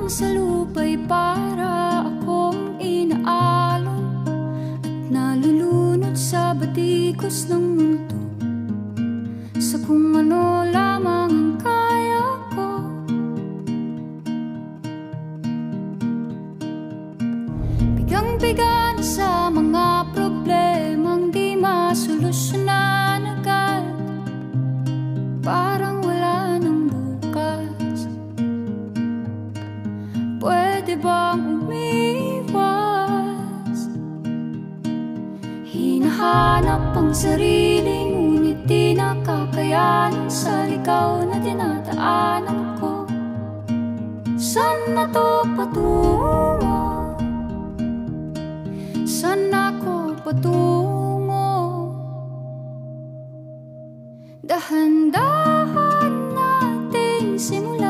sa lupa'y para akong inaalon at nalulunod sa batikos ng mundo, sa kung ano lamang ang kaya ko. Bigang-biga na sa mga problemang di masolusyonan agad, parang wala nang bukas. Pwede bang umiwas? Hinahanap ang sarili, ngunit di nakakayanan sa ligaw na dinadaanan ko. Saan na to patungo? Saan ako patungo? Dahan-dahan nating simulan